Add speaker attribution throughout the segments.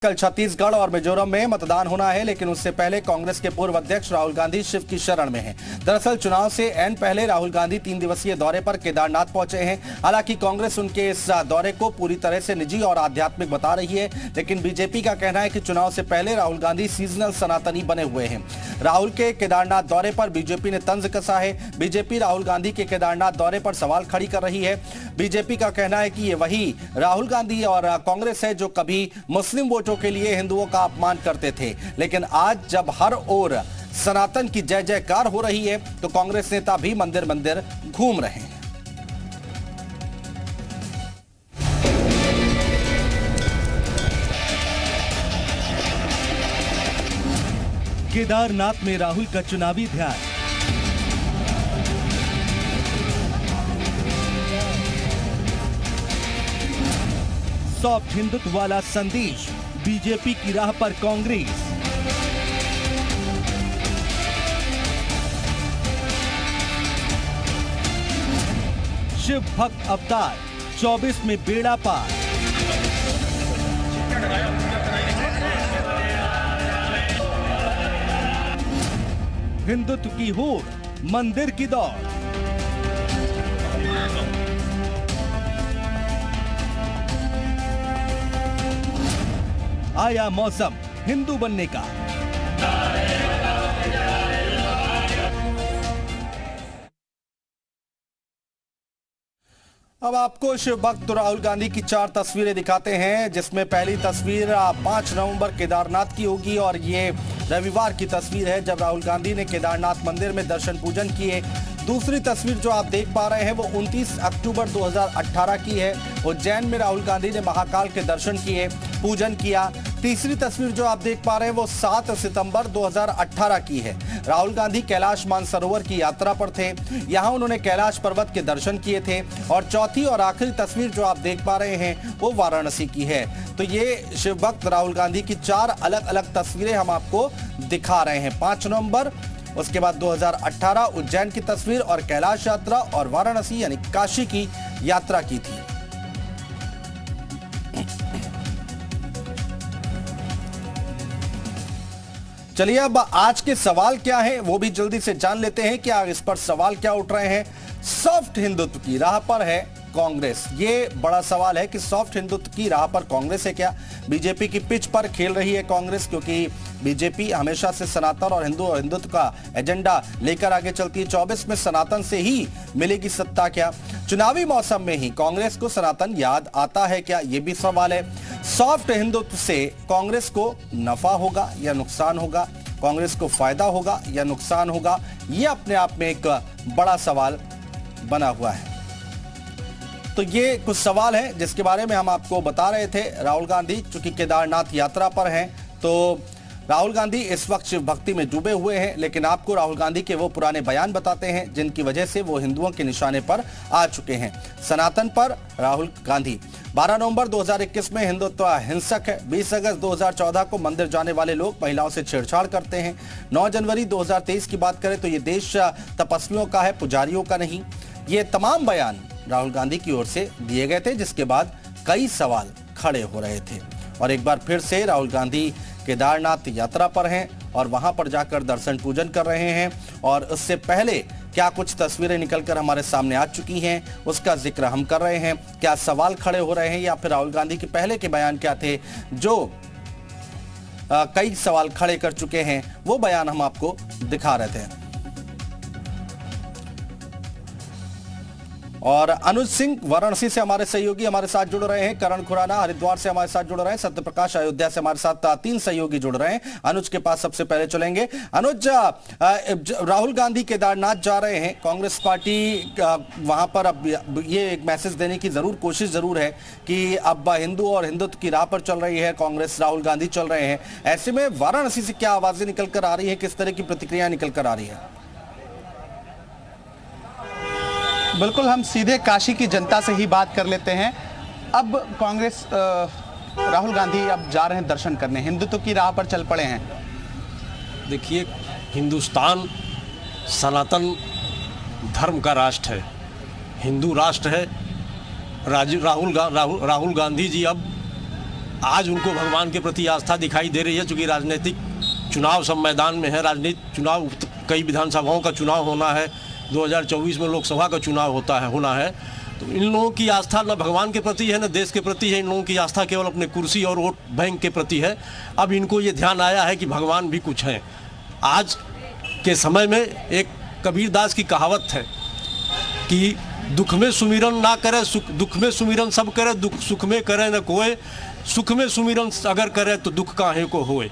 Speaker 1: कल छत्तीसगढ़ और मिजोरम में मतदान होना है, लेकिन उससे पहले कांग्रेस के पूर्व अध्यक्ष राहुल गांधी शिव की शरण में हैं। दरअसल चुनाव से एन पहले राहुल गांधी 3 दिवसीय दौरे पर केदारनाथ पहुंचे हैं। हालांकि कांग्रेस उनके इस दौरे को पूरी तरह से निजी और आध्यात्मिक बता रही है, लेकिन बीजेपी का कहना है कि चुनाव से पहले राहुल गांधी सीजनल सनातनी बने हुए हैं। राहुल के केदारनाथ दौरे पर बीजेपी ने तंज कसा है। बीजेपी राहुल गांधी के केदारनाथ दौरे पर सवाल खड़ी कर रही है। बीजेपी का कहना है कि ये वही राहुल गांधी और कांग्रेस है जो कभी मुस्लिम वोटों के लिए हिंदुओं का अपमान करते थे, लेकिन आज जब हर ओर सनातन की जय जयकार हो रही है तो कांग्रेस नेता भी मंदिर मंदिर घूम रहे हैं।
Speaker 2: केदारनाथ में राहुल का चुनावी ध्यान। सॉफ्ट हिंदुत्व वाला संदेश, बीजेपी की राह पर कांग्रेस। शिव भक्त अवतार, 24 में बेड़ा पार। हिंदुत्व की होड़, मंदिर की दौड़। आया मौसम हिंदू बनने का।
Speaker 1: अब आपको शिव भक्त राहुल गांधी की 4 तस्वीरें दिखाते हैं, जिसमें पहली तस्वीर 5 नवंबर केदारनाथ की होगी और ये रविवार की तस्वीर है जब राहुल गांधी ने केदारनाथ मंदिर में दर्शन पूजन किए। दूसरी तस्वीर जो आप देख पा रहे हैं वो 29 अक्टूबर 2018 की है। उज्जैन में राहुल गांधी ने महाकाल के दर्शन किए, पूजन किया। तीसरी तस्वीर जो आप देख पा रहे हैं वो 7 सितंबर 2018 की है। राहुल गांधी कैलाश मानसरोवर की यात्रा पर थे, यहां उन्होंने कैलाश पर्वत के दर्शन किए थे। और चौथी और आखिरी तस्वीर जो आप देख पा रहे हैं वो वाराणसी की है। तो ये शिव भक्त राहुल गांधी की 4 अलग अलग तस्वीरें हम आपको दिखा रहे हैं। 5 नवंबर, उसके बाद 2018 उज्जैन की तस्वीर और कैलाश यात्रा, और वाराणसी यानी काशी की यात्रा की थी। चलिए अब आज के सवाल क्या है वो भी जल्दी से जान लेते हैं कि इस पर सवाल क्या उठ रहे हैं। सॉफ्ट हिंदुत्व की राह पर है कांग्रेस, ये बड़ा सवाल है कि सॉफ्ट हिंदुत्व की राह पर कांग्रेस है क्या? बीजेपी की पिच पर खेल रही है कांग्रेस, क्योंकि बीजेपी हमेशा से सनातन और हिंदुत्व का एजेंडा लेकर आगे चलती है। 24 में सनातन से ही मिलेगी सत्ता क्या? चुनावी मौसम में ही कांग्रेस को सनातन याद आता है क्या? ये भी सवाल है। सॉफ्ट हिंदुत्व से कांग्रेस को नफा होगा या नुकसान होगा? कांग्रेस को फायदा होगा या नुकसान होगा? ये अपने आप में एक बड़ा सवाल बना हुआ है। तो ये कुछ सवाल हैं जिसके बारे में हम आपको बता रहे थे। राहुल गांधी चूंकि केदारनाथ यात्रा पर हैं, तो राहुल गांधी इस वक्त शिव भक्ति में डूबे हुए हैं, लेकिन आपको राहुल गांधी के वो पुराने बयान बताते हैं जिनकी वजह से वो हिंदुओं के निशाने पर आ चुके हैं। सनातन पर राहुल गांधी 12 नवंबर 2021 में हिंदुत्व हिंसक है। 20 अगस्त 2014 को मंदिर जाने वाले लोग महिलाओं से छेड़छाड़ करते हैं। 9 जनवरी 2023 की बात करें तो ये देश तपस्वियों का है, पुजारियों का नहीं। ये तमाम बयान राहुल गांधी की ओर से दिए गए थे, जिसके बाद कई सवाल खड़े हो रहे थे। और एक बार फिर से राहुल गांधी केदारनाथ यात्रा पर हैं और वहां पर जाकर दर्शन पूजन कर रहे हैं। और उससे पहले क्या कुछ तस्वीरें निकलकर हमारे सामने आ चुकी हैं उसका जिक्र हम कर रहे हैं। क्या सवाल खड़े हो रहे हैं या फिर राहुल गांधी के पहले के बयान क्या थे जो कई सवाल खड़े कर चुके हैं, वो बयान हम आपको दिखा रहे थे। और अनुज सिंह वाराणसी से हमारे सहयोगी हमारे साथ जुड़ रहे हैं। करण खुराना हरिद्वार से हमारे साथ जुड़ रहे हैं। सत्यप्रकाश अयोध्या से हमारे साथ 3 सहयोगी जुड़ रहे हैं। अनुज के पास सबसे पहले चलेंगे। अनुज, राहुल गांधी केदारनाथ जा रहे हैं, कांग्रेस पार्टी वहां पर अब ये एक मैसेज देने की कोशिश जरूर है कि अब हिंदू और हिंदुत्व की राह पर चल रही है कांग्रेस, राहुल गांधी चल रहे हैं। ऐसे में वाराणसी से क्या आवाजें निकल कर आ रही है, किस तरह की प्रतिक्रिया निकल कर आ रही है?
Speaker 3: बिल्कुल, हम सीधे काशी की जनता से ही बात कर लेते हैं। अब कांग्रेस राहुल गांधी अब जा रहे हैं दर्शन करने, हिंदुत्व की राह पर चल पड़े हैं।
Speaker 4: देखिए, हिंदुस्तान सनातन धर्म का राष्ट्र है, हिंदू राष्ट्र है। राहुल गांधी जी अब आज उनको भगवान के प्रति आस्था दिखाई दे रही है। चूँकि राजनीतिक चुनाव सब मैदान में है, राजनीतिक चुनाव कई विधानसभाओं का चुनाव होना है, 2024 में लोकसभा का चुनाव होना है। तो इन लोगों की आस्था न भगवान के प्रति है न देश के प्रति है, इन लोगों की आस्था केवल अपने कुर्सी और वोट बैंक के प्रति है। अब इनको ये ध्यान आया है कि भगवान भी कुछ हैं। आज के समय में एक कबीरदास की कहावत है कि दुख में सुमिरन ना करे, दुख में सुमिरन सब करे, दुख सुख में करे न कोई, सुख में सुमिरन अगर करे तो दुख काहे को होए।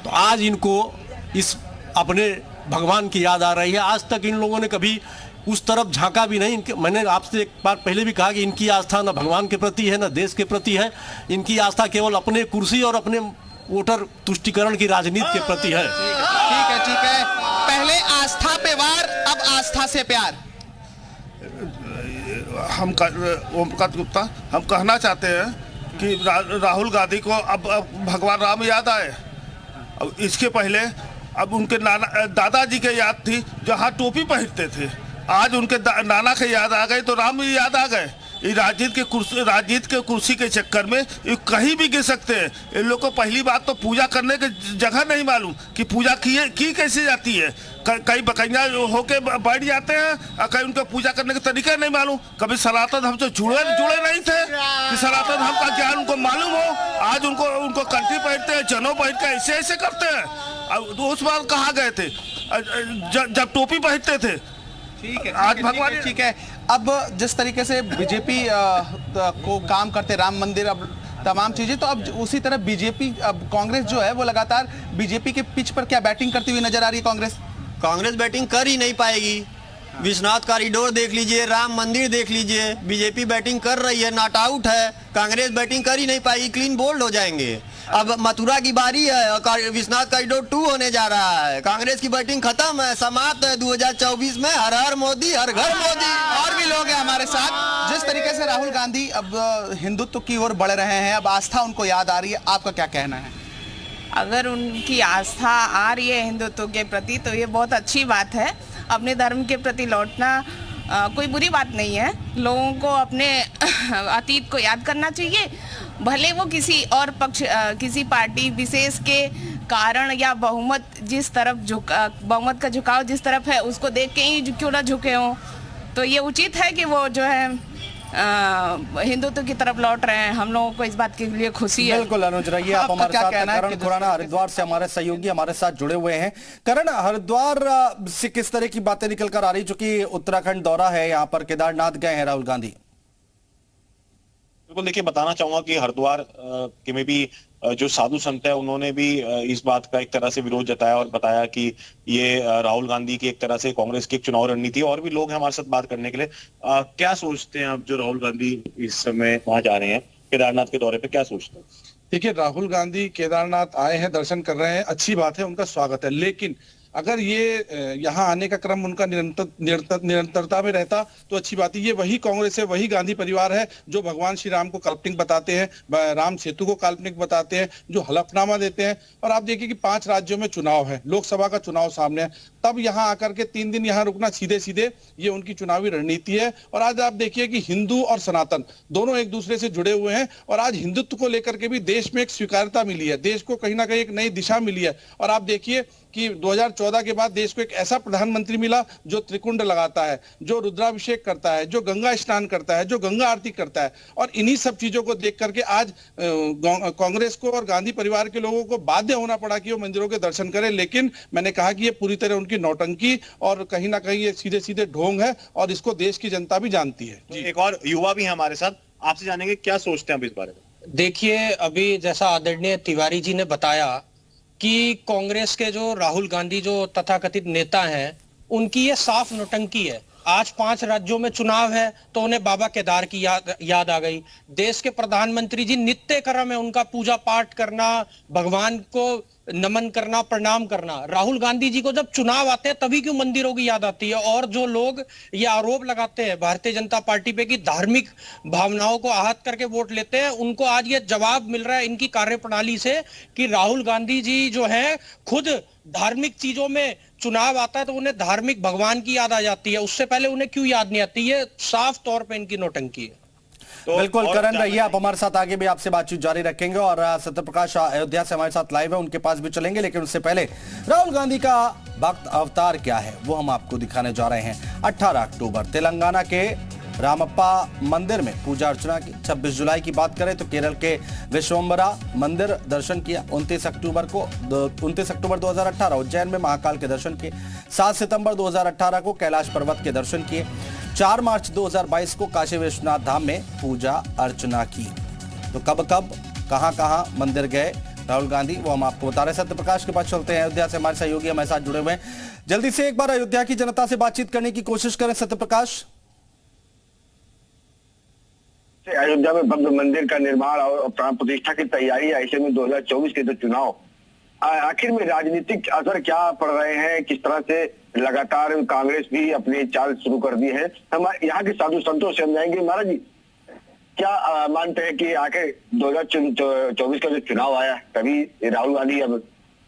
Speaker 4: तो आज इनको इस अपने भगवान की याद आ रही है। आज तक इन लोगों ने कभी उस तरफ झांका भी नहीं। मैंने आपसे एक बार पहले भी कहा कि इनकी आस्था न भगवान के प्रति है न देश के प्रति है, इनकी आस्था केवल अपने कुर्सी और अपने वोटर तुष्टिकरण की राजनीति के प्रति है।
Speaker 3: ठीक है। पहले आस्था पे वार, अब आस्था से प्यार।
Speaker 5: ओमप्रकाश गुप्ता, हम कहना चाहते हैं कि राहुल गांधी को अब भगवान राम याद आए। अब इसके पहले अब उनके दादाजी के याद थी जहाँ टोपी पहनते थे, आज उनके नाना के याद आ गए तो राम भी याद आ गए। ये राजनीति के कुर्सी के चक्कर में ये कहीं भी गिर सकते हैं। इन लोग को पहली बात तो पूजा करने की जगह नहीं मालूम कि पूजा की कैसे जाती है। कई बकैया होके बैठ जाते हैं और कहीं उनको पूजा करने के तरीके नहीं मालूम। कभी सनातन हमसे जुड़े नहीं थे कि सनातन धर्म का ज्ञान उनको मालूम हो। आज उनको कंठी पहनते हैं, जनों पहन के ऐसे करते हैं। अब उस बार कहाँ गए थे जब टोपी पहनते थे।
Speaker 3: ठीक है,
Speaker 5: आज भगवान
Speaker 3: ठीक है। अब जिस तरीके से बीजेपी को काम करते राम मंदिर, अब तमाम चीजें, तो अब उसी तरह बीजेपी, अब कांग्रेस जो है वो लगातार बीजेपी के पिच पर क्या बैटिंग करती हुई नजर आ रही है।
Speaker 6: कांग्रेस बैटिंग कर ही नहीं पाएगी। विश्वनाथ कॉरिडोर देख लीजिए, राम मंदिर देख लीजिए, बीजेपी बैटिंग कर रही है, नॉट आउट है। कांग्रेस बैटिंग कर ही नहीं पाएगी, क्लीन बोल्ड हो जाएंगे। अब मथुरा की बारी है और विश्वनाथ कॉरिडोर 2 होने जा रहा है। कांग्रेस की बैटिंग खत्म है, समाप्त है 2024 में। हर हर मोदी, हर घर मोदी।
Speaker 3: और भी लोग हैं हमारे साथ। जिस तरीके से राहुल गांधी अब हिंदुत्व की ओर बढ़ रहे हैं, अब आस्था उनको याद आ रही है, आपका क्या कहना है?
Speaker 7: अगर उनकी आस्था आ रही है हिंदुत्व के प्रति तो ये बहुत अच्छी बात है। अपने धर्म के प्रति लौटना कोई बुरी बात नहीं है। लोगों को अपने अतीत को याद करना चाहिए, भले वो किसी और पक्ष, किसी पार्टी विशेष के कारण या बहुमत बहुमत का झुकाव जिस तरफ है उसको देख के ही क्यों ना झुके हों। तो ये उचित है कि वो जो है हिंदुत्व की तरफ लौट रहे हैं। हम लोगों को इस बात के लिए खुशी है।
Speaker 1: बिल्कुल अनुज, रहिए आप हमारे साथ। करण खुराना हरिद्वार से हमारे सहयोगी हमारे साथ जुड़े हुए हैं। करण, हरिद्वार से किस तरह की बातें निकल कर आ रही, जो कि उत्तराखंड दौरा है, यहाँ पर केदारनाथ गए हैं राहुल गांधी?
Speaker 8: बिल्कुल, देखिए बताना चाहूंगा कि हरिद्वार के में भी जो साधु संत है उन्होंने भी इस बात का एक तरह से विरोध जताया और बताया कि ये राहुल गांधी की एक तरह से कांग्रेस की एक चुनाव रणनीति है। और भी लोग हैं हमारे साथ बात करने के लिए। क्या सोचते हैं आप, जो राहुल गांधी इस समय वहां जा रहे हैं केदारनाथ के दौरे पे, क्या सोचते हैं?
Speaker 9: देखिए, राहुल गांधी केदारनाथ आए हैं, दर्शन कर रहे हैं, अच्छी बात है, उनका स्वागत है। लेकिन अगर ये यहाँ आने का क्रम उनका निरंतरता में रहता तो अच्छी बात है। ये वही कांग्रेस है, वही गांधी परिवार है जो भगवान श्री राम को काल्पनिक बताते हैं, राम सेतु को काल्पनिक बताते हैं, जो हलफनामा देते हैं। और आप देखिए कि 5 राज्यों में चुनाव है, लोकसभा का चुनाव सामने है, तब यहाँ आकर के 3 दिन यहाँ रुकना सीधे सीधे ये उनकी चुनावी रणनीति है। और आज आप देखिए कि हिंदू और सनातन दोनों एक दूसरे से जुड़े हुए हैं और आज हिंदुत्व को लेकर के भी देश में एक स्वीकार्यता मिली है, देश को कहीं ना कहीं एक नई दिशा मिली है। और आप देखिए कि 2014 के बाद देश को एक ऐसा प्रधानमंत्री मिला जो त्रिकुंड लगाता है, जो रुद्राभिषेक करता है, जो गंगा स्नान करता है, जो गंगा आरती करता है। और इन्हीं सब चीजों को देख करके आज कांग्रेस को और गांधी परिवार के लोगों को बाध्य होना पड़ा कि वो मंदिरों के दर्शन करें। लेकिन मैंने कहा कि ये पूरी तरह उनकी नौटंकी और कहीं ना कहीं ये सीधे सीधे ढोंग है और इसको देश की जनता भी जानती है।
Speaker 8: जी, एक और युवा भी है हमारे साथ, आपसे जानेंगे क्या सोचते हैं आप इस बारे में।
Speaker 6: देखिए, अभी जैसा आदरणीय तिवारी जी ने बताया कि कांग्रेस के जो राहुल गांधी जो तथाकथित नेता हैं, उनकी ये साफ नौटंकी है। आज 5 राज्यों में चुनाव है तो उन्हें बाबा केदार की याद आ गई। देश के प्रधानमंत्री जी नित्य कर्म है उनका पूजा पाठ करना, भगवान को नमन करना, प्रणाम करना। राहुल गांधी जी को जब चुनाव आते हैं तभी क्यों मंदिरों की याद आती है? और जो लोग ये आरोप लगाते हैं भारतीय जनता पार्टी पे कि धार्मिक भावनाओं को आहत करके वोट लेते हैं, उनको आज ये जवाब मिल रहा है इनकी कार्यप्रणाली से कि राहुल गांधी जी जो है खुद धार्मिक चीजों में चुनाव आता है तो उन्हें धार्मिक भगवान की याद आ जाती है, उससे पहले उन्हें क्यों याद नहीं आती? है साफ तौर पे इनकी नौटंकी है।
Speaker 8: तो
Speaker 1: बिल्कुल
Speaker 8: और
Speaker 1: करण
Speaker 8: जानना
Speaker 1: रहिए, आप हमारे साथ आगे भी आपसे बातचीत जारी रखेंगे और सत्यप्रकाश अयोध्या से हमारे साथ लाइव है, उनके पास भी चलेंगे। लेकिन उससे पहले राहुल गांधी का भक्त अवतार क्या है वो हम आपको दिखाने जा रहे हैं। 18 अक्टूबर तेलंगाना के रामप्पा मंदिर में पूजा अर्चना की। 26 जुलाई की बात करें तो केरल के विश्वम्भरा मंदिर दर्शन किया। 29 अक्टूबर 2018 उज्जैन में महाकाल के दर्शन किए। 7 सितंबर 2018 को कैलाश पर्वत के दर्शन किए। 4 मार्च 2022 को काशी विश्वनाथ धाम में पूजा अर्चना की। तो कब कहां मंदिर गए राहुल गांधी, वो हम आपको बता रहे हैं। सत्यप्रकाश के पास चलते हैं, अयोध्या से हमारे सहयोगी हमारे साथ जुड़े हुए हैं। जल्दी से एक बार अयोध्या की जनता से बातचीत करने की कोशिश करें सत्यप्रकाश।
Speaker 10: अयोध्या में भव्य मंदिर का निर्माण और प्राण प्रतिष्ठा की तैयारी, ऐसे में 2024 के तो चुनाव, आखिर में राजनीतिक असर क्या पड़ रहे हैं, किस तरह से लगातार कांग्रेस भी अपनी चाल शुरू कर दी है। हम यहाँ के साधु संतों से समझाएंगे। महाराज जी, क्या मानते हैं कि आखिर 2024 का जो चुनाव आया तभी राहुल गांधी अब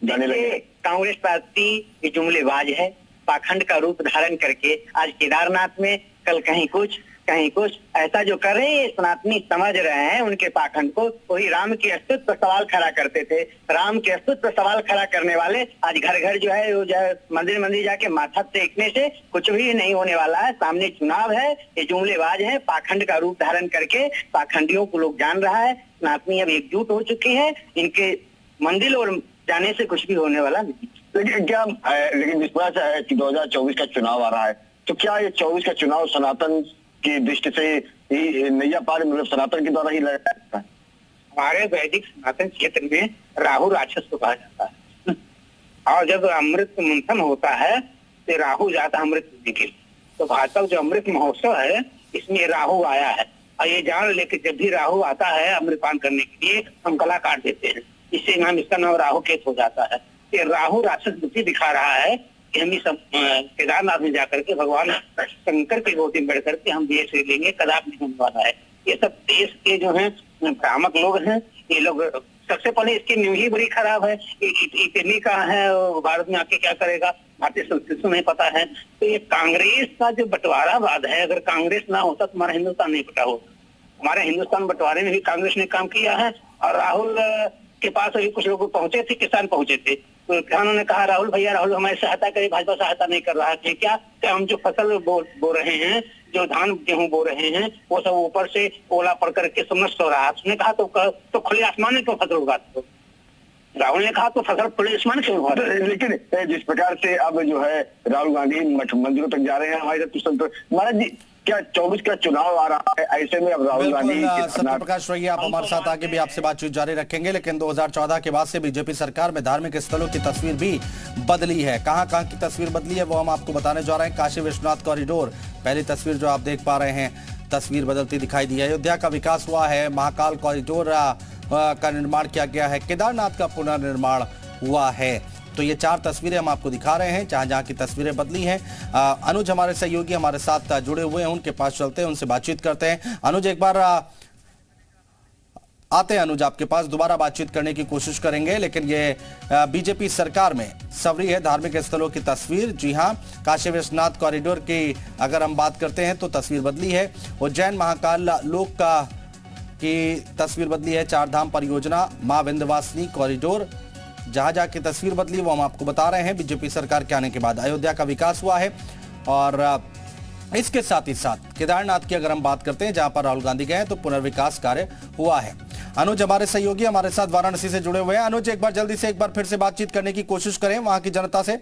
Speaker 10: जाने लगे?
Speaker 11: कांग्रेस पार्टी ये जुमलेबाज है, पाखंड का रूप धारण करके आज केदारनाथ में, कल कहीं कुछ ऐसा जो कर रहे हैं, सनातनी समझ रहे हैं उनके पाखंड को। वही राम के अस्तित्व पर सवाल खड़ा करते थे। राम के अस्तित्व पर सवाल खड़ा करने वाले आज घर घर जो है वो जो है मंदिर जाके माथा टेकने से कुछ भी नहीं होने वाला है। सामने चुनाव है, ये जुमलेबाज है, पाखंड का रूप धारण करके पाखंडियों को लोग जान रहा है। सनातनी अब एकजुट हो चुके हैं, इनके मंदिर और जाने से कुछ भी होने वाला नहीं।
Speaker 10: लेकिन जिस तरह से है कि 2024 का चुनाव आ रहा है, तो क्या ये 24 का चुनाव सनातन की दृष्टि से ही नैया पार, मतलब सनातन के द्वारा ही लड़ा जाता है?
Speaker 11: हमारे वैदिक सनातन क्षेत्र में राहु राक्षस को कहा जाता है, और जब अमृत मंथन होता है तो राहु जाता है अमृत पीने के लिए। तो भाजपा जो अमृत महोत्सव है इसमें राहु आया है, और ये जान लेके जब भी राहु आता है अमृतपान करने के लिए हम गला काट देते हैं। इससे नाम, इसका नाम राहु केत हो जाता है। ये राहु राक्षस बुद्धि दिखा रहा है कि हम सब केदारनाथ में जाकर के भगवान शंकर के गोदी में बैठ करके हम देश ले लेंगे, कदापि नहीं होने वाला है। ये सब देश के जो है भ्रामक लोग हैं, ये लोग सबसे पहले इसकी न्यूज ही बड़ी खराब है। इतनी का है भारत में आके क्या करेगा, भारतीय संस्कृति नहीं पता है। तो ये कांग्रेस का जो बंटवारावाद है, अगर कांग्रेस ना होता तो हमारा हिंदुस्तान नहीं बटा होता। हमारे हिंदुस्तान बंटवारे में भी कांग्रेस ने काम किया है, और राहुल के पास अभी कुछ लोग पहुंचे थे, किसान पहुंचे थे, तो किसानों ने कहा राहुल भैया, राहुल हमारी सहायता करे, भाजपा सहायता नहीं कर रहा है। क्या हम जो फसल बो रहे हैं, जो धान गेहूं बो रहे हैं, वो सब ऊपर से ओला पड़ करके सब नष्ट हो रहा है। उसने कहा तो खुले आसमान में क्यों फसल उगाते हो? राहुल ने कहा तो फसल खुले आसमान क्यों उगा रहे हैं?
Speaker 10: लेकिन जिस प्रकार से अब जो है राहुल गांधी मठ मंदिरों तक जा रहे हैं, हमारे महाराज जी, क्या 24 का चुनाव आ रहा है, ऐसे में अब राहुल गांधी?
Speaker 1: सत्यप्रकाश रहिए, आप हमारे साथ आगे भी आपसे बातचीत जारी रखेंगे। लेकिन 2014 के बाद से बीजेपी सरकार में धार्मिक स्थलों की तस्वीर भी बदली है। कहां की तस्वीर बदली है वो हम आपको बताने जा रहे हैं। काशी विश्वनाथ कॉरिडोर, पहली तस्वीर जो आप देख पा रहे हैं, तस्वीर बदलती दिखाई दी है। अयोध्या का विकास हुआ है, महाकाल कॉरिडोर का निर्माण किया गया है, केदारनाथ का पुनर्निर्माण हुआ है। तो ये 4 तस्वीरें हम आपको दिखा रहे हैं, जहां की तस्वीरें बदली हैं। अनुज हमारे सहयोगी हमारे साथ जुड़े हुए हैं, उनके पास चलते हैं, उनसे बातचीत करते हैं। अनुज, एक बार आते हैं अनुज आपके पास, दोबारा बातचीत करने की कोशिश करेंगे। लेकिन ये बीजेपी सरकार में सवरी है धार्मिक स्थलों की तस्वीर। जी हां, काशी विश्वनाथ कॉरिडोर की अगर हम बात करते हैं तो तस्वीर बदली है। उज्जैन महाकाल लोक का की तस्वीर बदली है। 4 धाम परियोजना, मां विंध्यवासिनी कॉरिडोर, जहां की तस्वीर बदली वो हम आपको बता रहे हैं। बीजेपी सरकार के आने के बाद अयोध्या का विकास हुआ है, और इसके साथ ही साथ केदारनाथ की अगर हम बात करते हैं, जहां पर राहुल गांधी गए तो पुनर्विकास कार्य हुआ है। अनुज हमारे सहयोगी हमारे साथ वाराणसी से जुड़े हुए हैं। अनुज, एक बार जल्दी से एक बार फिर से बातचीत करने की कोशिश करें वहां की जनता से।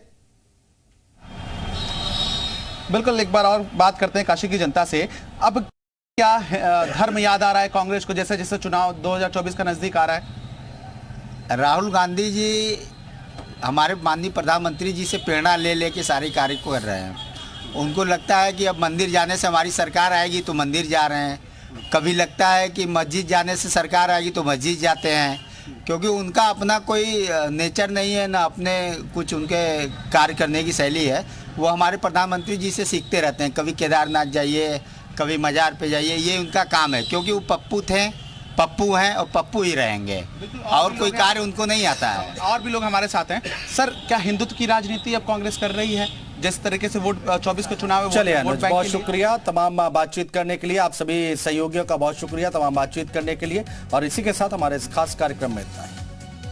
Speaker 3: बिल्कुल, एक बार और बात करते हैं काशी की जनता से। अब क्या धर्म याद आ रहा है कांग्रेस को, जैसे जैसे चुनाव 2024 का नजदीक आ रहा है?
Speaker 12: राहुल गांधी जी हमारे माननीय प्रधानमंत्री जी से प्रेरणा ले के सारे कार्य कर रहे हैं। उनको लगता है कि अब मंदिर जाने से हमारी सरकार आएगी तो मंदिर जा रहे हैं, कभी लगता है कि मस्जिद जाने से सरकार आएगी तो मस्जिद जाते हैं, क्योंकि उनका अपना कोई नेचर नहीं है, ना अपने कुछ उनके कार्य करने की शैली है। वो हमारे प्रधानमंत्री जी से सीखते रहते हैं, कभी केदारनाथ जाइए, कभी मज़ार पे जाइए, ये उनका काम है, क्योंकि वो पप्पू हैं और पप्पू ही रहेंगे, और कोई कार्य उनको नहीं आता है।
Speaker 3: और भी लोग हमारे साथ हैं। सर, क्या हिंदुत्व की राजनीति अब कांग्रेस कर रही है? जिस तरीके से वोट 24 का चुनाव है
Speaker 1: चलिए
Speaker 3: वोट
Speaker 1: अनुज,
Speaker 3: बैंक
Speaker 1: बहुत
Speaker 3: के लिए।
Speaker 1: शुक्रिया तमाम बातचीत करने के लिए। आप सभी सहयोगियों का बहुत शुक्रिया तमाम बातचीत करने के लिए। और इसी के साथ हमारे इस खास कार्यक्रम में इतना ही।